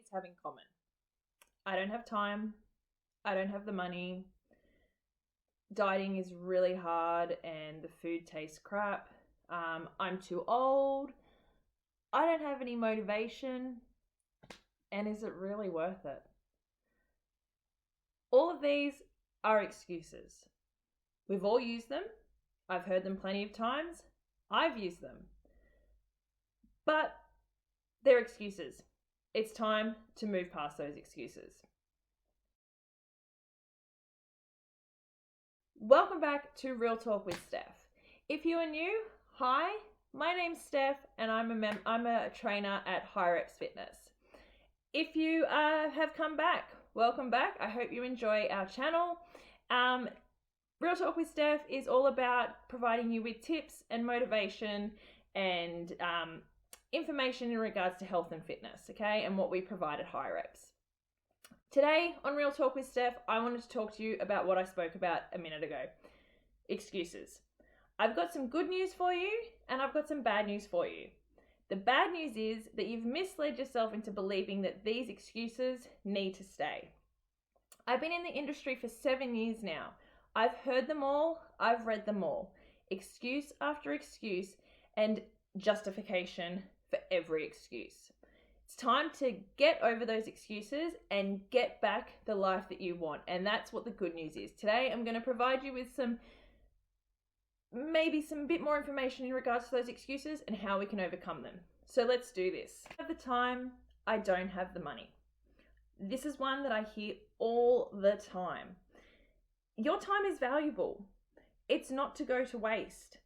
these have in common? I don't have time. I don't have the money. Dieting is really hard and the food tastes crap. I'm too old. I don't have any motivation. And is it really worth it? All of these are excuses. We've all used them. I've heard them plenty of times. I've used them. But they're excuses. It's time to move past those excuses. Welcome back to Real Talk with Stef. If you are new, hi, my name's Stef and I'm a trainer at High Reps Fitness. If you have come back, welcome back. I hope you enjoy our channel. Real Talk with Stef is all about providing you with tips and motivation and information in regards to health and fitness, okay, and what we provide at High Reps. Today on Real Talk with Stef, I wanted to talk to you about what I spoke about a minute ago. Excuses. I've got some good news for you and I've got some bad news for you. The bad news is that you've misled yourself into believing that these excuses need to stay. I've been in the industry for 7 years now. I've heard them all, I've read them all. Excuse after excuse and justification for every excuse. It's time to get over those excuses and get back the life that you want. And that's what the good news is. Today, I'm going to provide you with maybe some bit more information in regards to those excuses and how we can overcome them. So let's do this. I have the time, I don't have the money. This is one that I hear all the time. Your time is valuable. It's not to go to waste.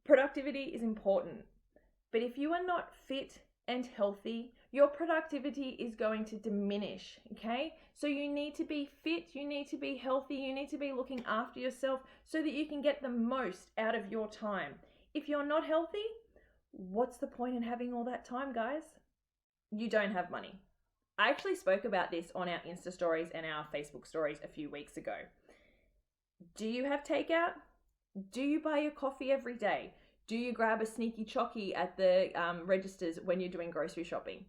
Productivity is important. But if you are not fit and healthy, your productivity is going to diminish, okay? So you need to be fit, you need to be healthy, you need to be looking after yourself so that you can get the most out of your time. If you're not healthy, what's the point in having all that time, guys? You don't have money. I actually spoke about this on our Insta stories and our Facebook stories a few weeks ago. Do you have takeout? Do you buy your coffee every day? Do you grab a sneaky chockey at the registers when you're doing grocery shopping?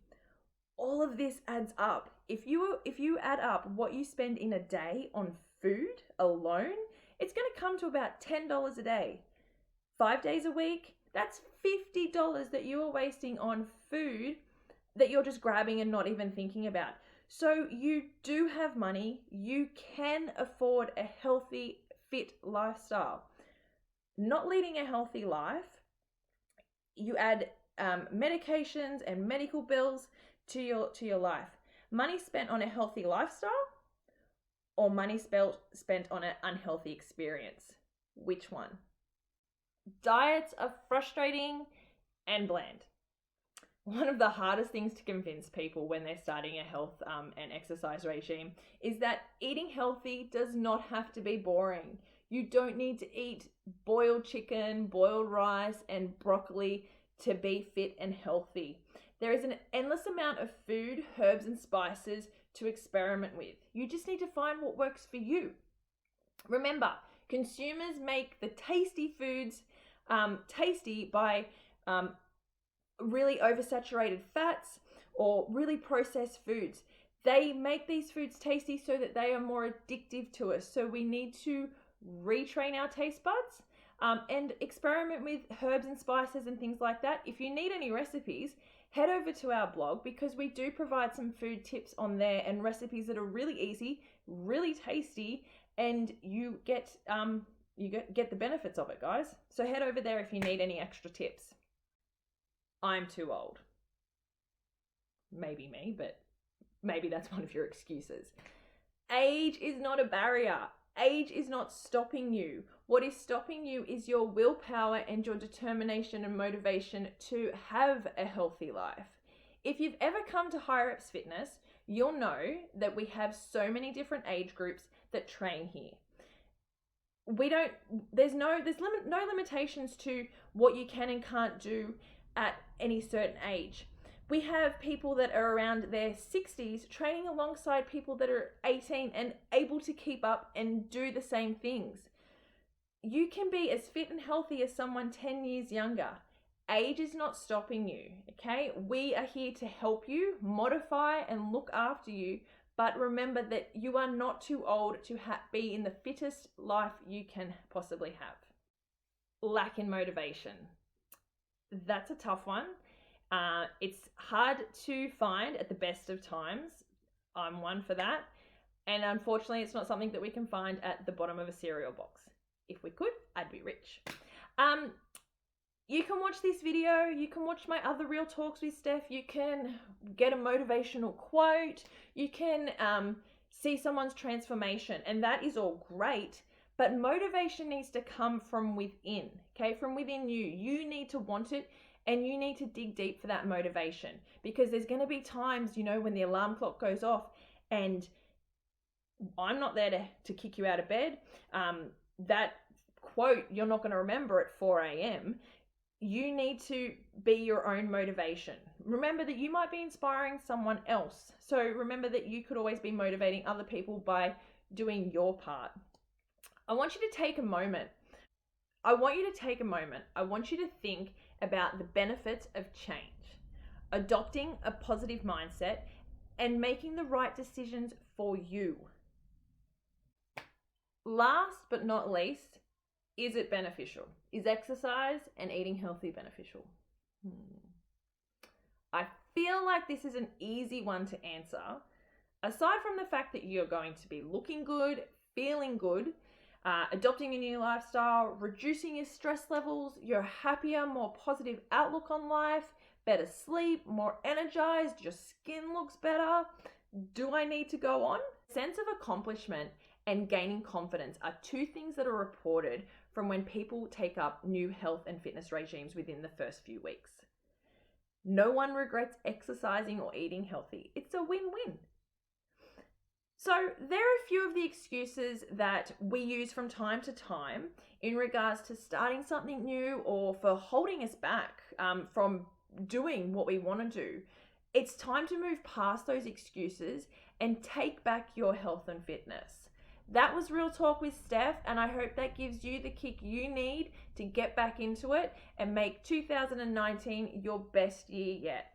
All of this adds up. If you add up what you spend in a day on food alone, it's going to come to about $10 a day. 5 days a week, that's $50 that you are wasting on food that you're just grabbing and not even thinking about. So you do have money. You can afford a healthy, fit lifestyle. Not leading a healthy life, you add medications and medical bills to your life. Money spent on a healthy lifestyle or money spent on an unhealthy experience? Which one? Diets are frustrating and bland. One of the hardest things to convince people when they're starting a health and exercise regime is that eating healthy does not have to be boring. You don't need to eat boiled chicken, boiled rice, and broccoli to be fit and healthy. There is an endless amount of food, herbs, and spices to experiment with. You just need to find what works for you. Remember, consumers make the tasty foods tasty by really oversaturated fats or really processed foods. They make these foods tasty so that they are more addictive to us. So we need to retrain our taste buds and experiment with herbs and spices and things like that. If you need any recipes, head over to our blog because we do provide some food tips on there and recipes that are really easy, really tasty, and you get the benefits of it, guys. So head over there if you need any extra tips. I'm too old. Maybe me, but maybe that's one of your excuses. Age is not a barrier. Age is not stopping you. What is stopping you is your willpower and your determination and motivation to have a healthy life. If you've ever come to High Reps Fitness, you'll know that we have so many different age groups that train here. There's no limitations to what you can and can't do at any certain age. We have people that are around their 60s training alongside people that are 18 and able to keep up and do the same things. You can be as fit and healthy as someone 10 years younger. Age is not stopping you, okay? We are here to help you, modify and look after you, but remember that you are not too old to be in the fittest life you can possibly have. Lack in motivation. That's a tough one. It's hard to find at the best of times. I'm one for that. And unfortunately, it's not something that we can find at the bottom of a cereal box. If we could, I'd be rich. You can watch this video. You can watch my other Real Talks with Stef. You can get a motivational quote. You can see someone's transformation. And that is all great. But motivation needs to come from within, okay? From within you. You need to want it. And you need to dig deep for that motivation, because there's going to be times, you know, when the alarm clock goes off and I'm not there to kick you out of bed. That quote, you're not going to remember at 4 a.m. You need to be your own motivation. Remember that you might be inspiring someone else. So remember that you could always be motivating other people by doing your part. I want you to take a moment. I want you to think about the benefits of change, adopting a positive mindset, and making the right decisions for you. Last but not least, is it beneficial? Is exercise and eating healthy beneficial? I feel like this is an easy one to answer. Aside from the fact that you're going to be looking good, feeling good, adopting a new lifestyle, reducing your stress levels, you're happier, more positive outlook on life, better sleep, more energized, your skin looks better. Do I need to go on? Sense of accomplishment and gaining confidence are two things that are reported from when people take up new health and fitness regimes within the first few weeks. No one regrets exercising or eating healthy. It's a win-win. So there are a few of the excuses that we use from time to time in regards to starting something new or for holding us back from doing what we want to do. It's time to move past those excuses and take back your health and fitness. That was Real Talk with Stef, and I hope that gives you the kick you need to get back into it and make 2019 your best year yet.